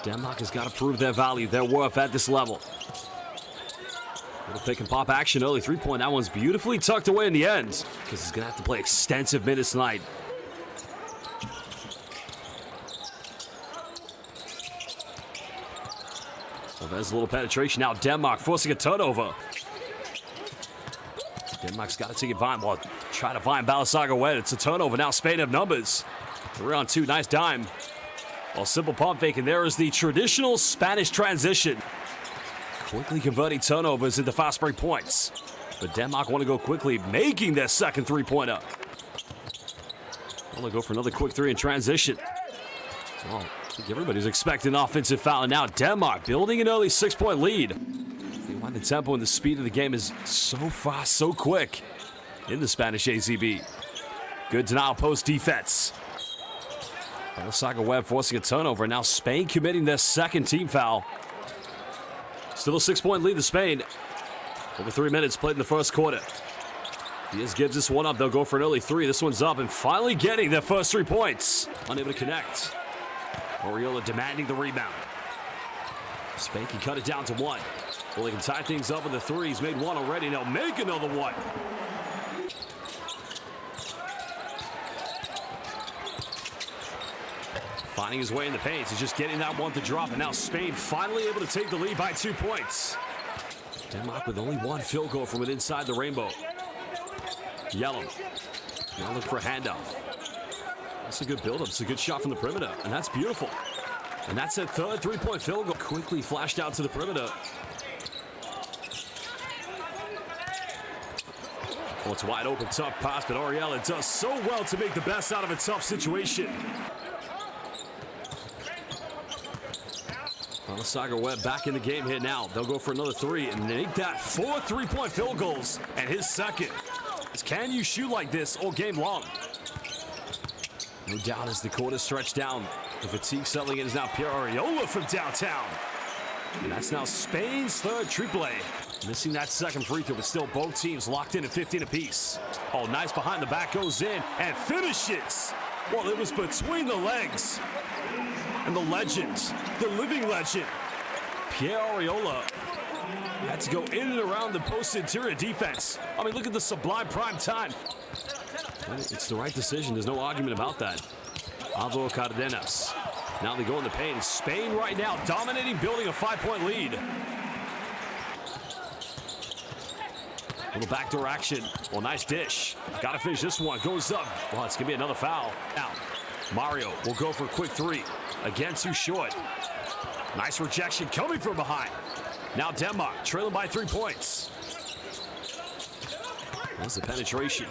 Denmark has got to prove their value, their worth at this level. Little pick and pop action early. 3-point. That one's beautifully tucked away in the end because he's going to have to play extensive minutes tonight. So there's a little penetration. Now Denmark forcing a turnover. Denmark's got to take it behind. Well, try to find Balenciaga wet. It's a turnover. Now Spain have numbers. 3-on-2. Nice dime. Well, simple pump fake, and there is the traditional Spanish transition. Quickly converting turnovers into fast break points. But Denmark want to go quickly, making their second three-pointer. Well, they'll go for another quick three in transition. Well, I think everybody's expecting an offensive foul. And now Denmark building an early 6-point lead. Why the tempo and the speed of the game is so fast, so quick in the Spanish ACB. Good denial post defense. Balenciaga Webb forcing a turnover. Now Spain committing their second team foul. Still a 6-point lead to Spain. Over 3 minutes played in the first quarter. Diaz gives this one up. They'll go for an early three. This one's up and finally getting their first 3 points. Unable to connect. Oriola demanding the rebound. Spain can cut it down to 1. Well, they can tie things up with the three. He's made 1 already. Now make another 1. Finding his way in the paint. He's just getting that one to drop. And now Spain finally able to take the lead by 2 points. Denmark with only 1 field goal from it inside the rainbow. Yellow. Now look for a handoff. That's a good build-up. It's a good shot from the perimeter. And that's beautiful. And that's a third 3-point field goal. Quickly flashed out to the perimeter. Well, it's wide open, tough pass, but Oriola does so well to make the best out of a tough situation. Balenciaga Webb back in the game here now. They'll go for another 3 and make that 4 3-point field goals and his second. Can you shoot like this all game long? No doubt as the quarter stretched down. The fatigue settling in is now Pierre Oriola from downtown. And that's now Spain's third triple. Missing that second free throw, but still both teams locked in at 15 apiece. Oh, nice behind the back, goes in and finishes. Well, it was between the legs. And the legend, the living legend, Pierre Oriola had to go in and around the post interior defense. I mean, look at the sublime prime time. It's the right decision. There's no argument about that. Alvaro Cardenas. Now they go in the paint. Spain right now dominating, building a 5-point lead. Little backdoor action. Well, nice dish. Got to finish this one. Goes up. Well, it's going to be another foul. Now, Mario will go for a quick 3. Again, too short. Nice rejection coming from behind. Now Denmark trailing by 3 points. There's the penetration.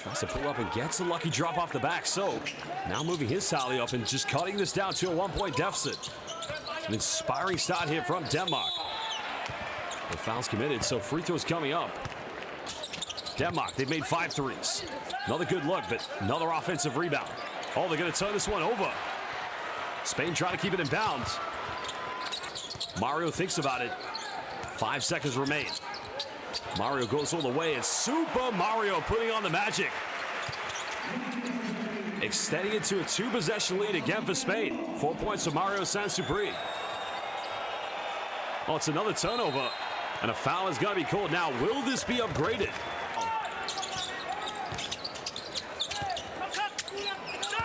Tries to pull up and gets a lucky drop off the back. So now moving his tally up and just cutting this down to a 1-point deficit. An inspiring start here from Denmark. The foul's committed, so free throws coming up. Denmark, they've made 5 threes. Another good look, but another offensive rebound. Oh, they're going to turn this one over. Spain trying to keep it in bounds. Mario thinks about it. 5 seconds remain. Mario goes all the way, and Super Mario putting on the magic. Extending it to a 2-possession lead again for Spain. 4 points for Mario Sansupri. Oh, it's another turnover. And a foul is going to be called. Now, will this be upgraded?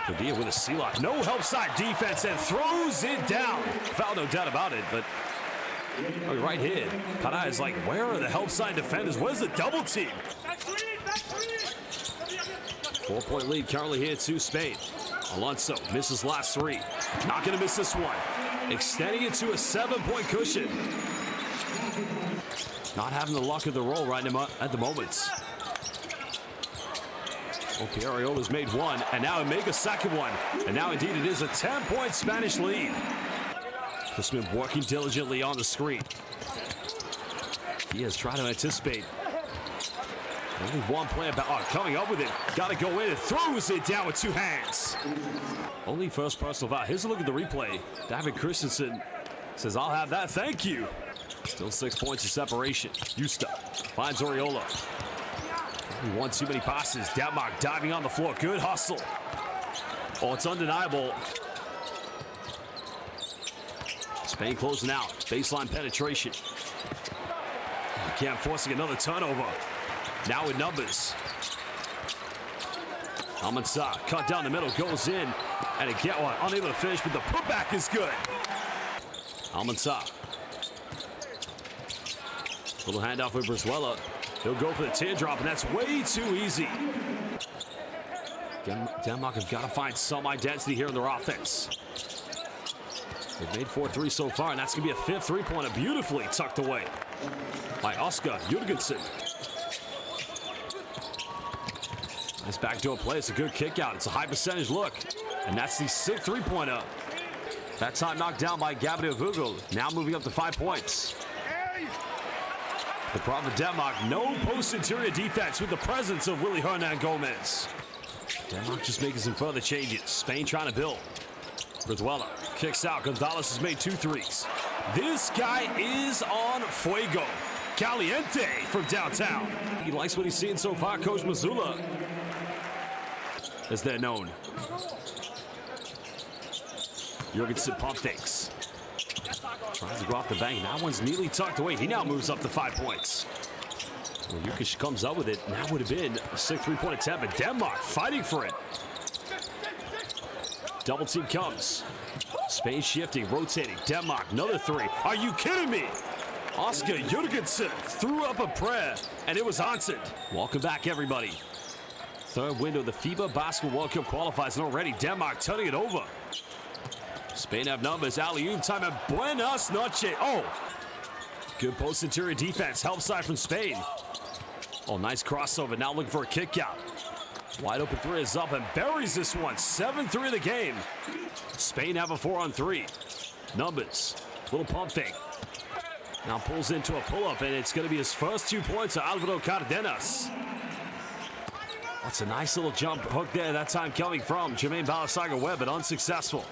Padilla with a C-lock. No help side defense and throws it down. Foul, no doubt about it, but right here. Pará is like, where are the help side defenders? Where's the double team? 4-point lead currently here to Spain. Alonso misses last 3. Not going to miss this one. Extending it to a 7-point cushion. Not having the luck of the roll right at the moment. Well, Pierre Oriola's made 1, and now make a second one. And now, indeed, it is a 10-point Spanish lead. Smith working diligently on the screen. He has tried to anticipate. Only 1 play coming up with it. Got to go in and throws it down with 2 hands. Only first personal foul. Here's a look at the replay. David Christensen says, I'll have that. Thank you. Still 6 points of separation. Justa finds Oriola. He won too many passes. Denmark diving on the floor. Good hustle. Oh, it's undeniable. Spain closing out. Baseline penetration. Again, forcing another turnover. Now with numbers. Almanza cut down the middle, goes in. And again, unable to finish, but the putback is good. Almanza. Little handoff with Brizuela. He'll go for the teardrop, and that's way too easy. Denmark have got to find some identity here in their offense. They've made 4 threes so far, and that's going to be a 5th three-pointer, beautifully tucked away by Oscar Jurgensen. Nice backdoor play. It's a good kick out. It's a high percentage look, and that's the 6th three-pointer. That time knocked down by Gabriel Vogel. Now moving up to 5 points. The problem with Denmark, no post-interior defense with the presence of Willy Hernan Gomez. Denmark just making some further changes. Spain trying to build. Brizuela kicks out. Gonzalez has made 2 threes. This guy is on fuego. Caliente from downtown. He likes what he's seeing so far, Coach Missoula, as they're known. Jurgensen pump fakes. Tries to go off the bank. That one's neatly tucked away. He now moves up to 5 points. Well, Jukic comes up with it, and that would have been a 6th three-point attempt, but Denmark fighting for it. Double team comes. Spain shifting, rotating. Denmark, another 3. Are you kidding me? Oscar Jurgensen threw up a prayer, and it was answered. Welcome back, everybody. 3rd window of the FIBA Basketball World Cup qualifiers, and already Denmark turning it over. Spain have numbers. Alley-oop time, and buenas noches. Oh, good post-interior defense. Help side from Spain. Oh, nice crossover. Now looking for a kick out. Wide open 3 is up and buries this one. 7-3 of the game. Spain have a 4-on-3. Numbers. Little pump fake. Now pulls into a pull-up, and it's going to be his first 2 points to Alvaro Cardenas. That's a nice little jump hook there. That time coming from Jermaine Balasaga-Webb, but unsuccessful.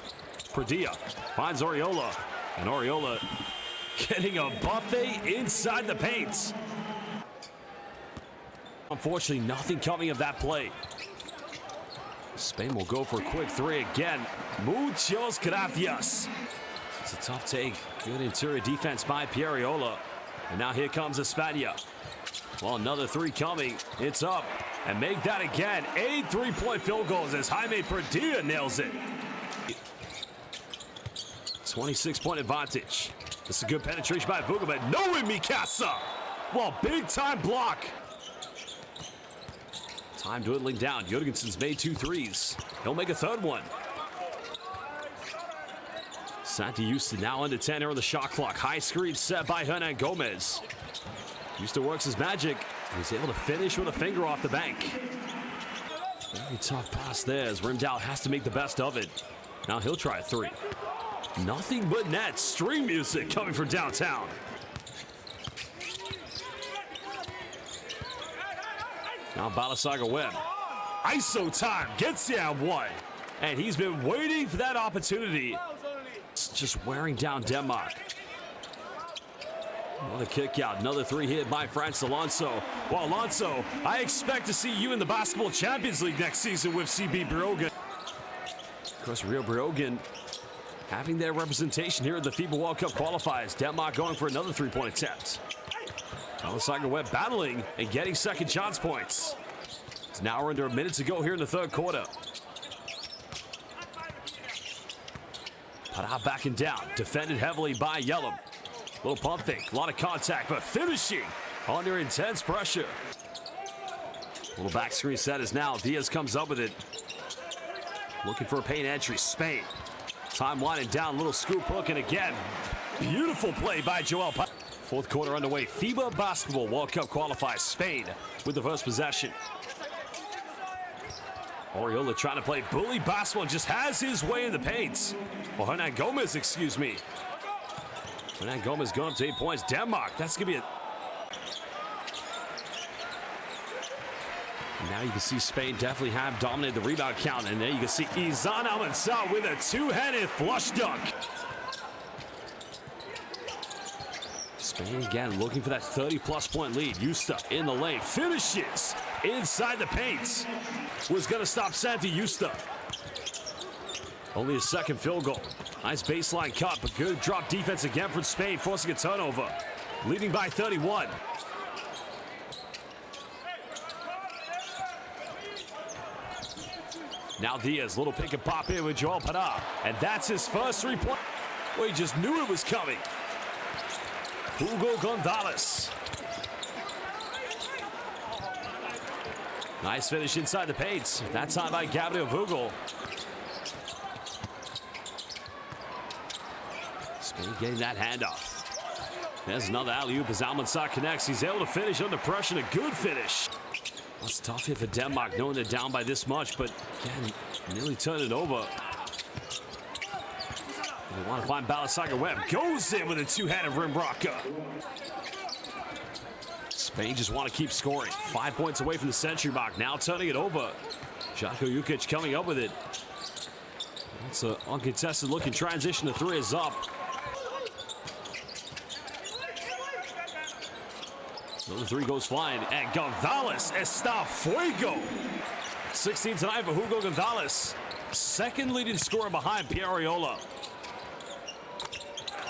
Padilla finds Oriola, and Oriola getting a buffet inside the paint. Unfortunately, nothing coming of that play. Spain will go for a quick 3 again. Muchos gracias. It's a tough take. Good interior defense by Pieriola. And now here comes España. Well, another 3 coming. It's up. And make that again. 8 3-point field goals as Jaime Padilla nails it. 26-point advantage. This is a good penetration by Vogel, but no in Mikasa. Well, big time block. Time dwindling down. Jurgensen's made 2 threes. He'll make a 3rd one. Santi Houston now under 10 here on the shot clock. High screen set by Hernan Gomez. Houston works his magic. He's able to finish with a finger off the bank. Very tough pass there as Rimdow has to make the best of it. Now he'll try a 3. Nothing but net. String music coming from downtown. Now Balasaga-Webb. ISO time. Gets down 1. And he's been waiting for that opportunity. It's just wearing down Denmark. Another kick out. Another 3 hit by France Alonso. Well, Alonso, I expect to see you in the Basketball Champions League next season with CB Briogan. Of course, Rio Briogan having their representation here at the FIBA World Cup qualifiers. Denmark going for another 3-point attempt. Balasaga-Webb battling and getting second chance points. It's now under a minute to go here in the 3rd quarter. Pará backing down. Defended heavily by Yellum. Little pump fake. A lot of contact, but finishing under intense pressure. Little back screen set is now. Diaz comes up with it. Looking for a paint entry. Spain. Time winding down. Little scoop hook, and again, beautiful play by Joel. 4th quarter underway. FIBA Basketball World Cup qualifiers. Spain with the first possession. Oriola trying to play bully basketball and just has his way in the paint. Well, Hernan Gomez, excuse me. Hernan Gomez going up to 8 points. Denmark, that's going to be a... Now you can see Spain definitely have dominated the rebound count. And there you can see Izan Almanza with a 2-handed flush dunk. Spain again looking for that 30-plus point lead. Justa in the lane. Finishes inside the paint. Was going to stop Santi Justa. Only a second field goal. Nice baseline cut, but good drop defense again from Spain, forcing a turnover. Leading by 31. Now Diaz, little pick and pop in with Joel Padar. And that's his first 3-point. Well, he just knew it was coming. Hugo Gonzalez. Nice finish inside the paint. That time by Gabriel Vogel. Spain getting that handoff. There's another alley-oop as Almanzar connects. He's able to finish under pressure. A good finish. Well, it's tough here for Denmark, knowing they're down by this much, but again, nearly turned it over. They want to find Balasaga-Webb. Goes in with a two-handed rim rocker. Spain just want to keep scoring. 5 points away from the century mark. Now turning it over. Žarko Jukic coming up with it. It's an uncontested look in transition. The three is up. Another three goes flying. And Gonzalez está fuego. 16 tonight for Hugo Gonzalez. Second leading scorer behind Pierre Ariola.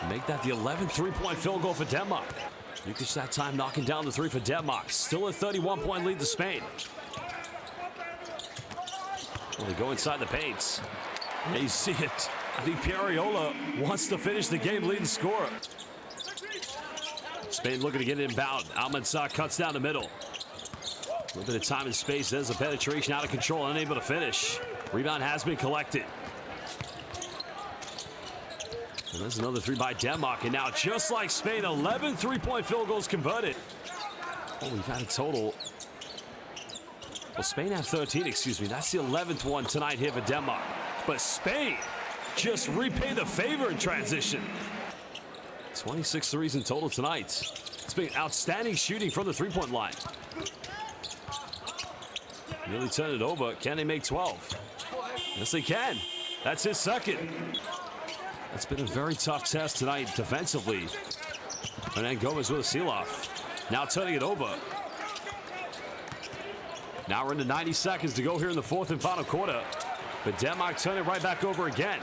Make that the 11th three-point field goal for Denmark. Jukic that time knocking down the three for Denmark. Still a 31-point lead to Spain. Well, they go inside the paint. And you see it. I think Pierre Ariola wants to finish the game leading scorer. Spain looking to get it inbound. Almanzar cuts down the middle. A little bit of time and space. There's a penetration out of control. Unable to finish. Rebound has been collected. And there's another three by Denmark. And now, just like Spain, 11 three-point field goals converted. Oh, we've had a total. Well, Spain has 13, excuse me. That's the 11th one tonight here for Denmark. But Spain just repay the favor in transition. 26 threes in total tonight. It's been outstanding shooting from the three-point line. Really turn it over. Can they make 12? Yes, they can. That's his second. It's been a very tough test tonight defensively. And then Gomez with a seal-off. Now turning it over. Now we're into 90 seconds to go here in the fourth and final quarter. But Denmark turn it right back over again.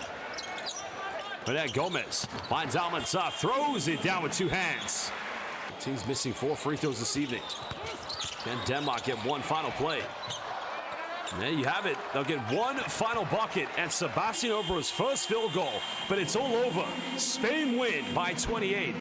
But then Gomez finds Almanzar, throws it down with two hands. The team's missing 4 free throws this evening. Can Denmark get one final play? And there you have it. They'll get one final bucket and Sebastian Obra's first field goal. But it's all over. Spain win by 28.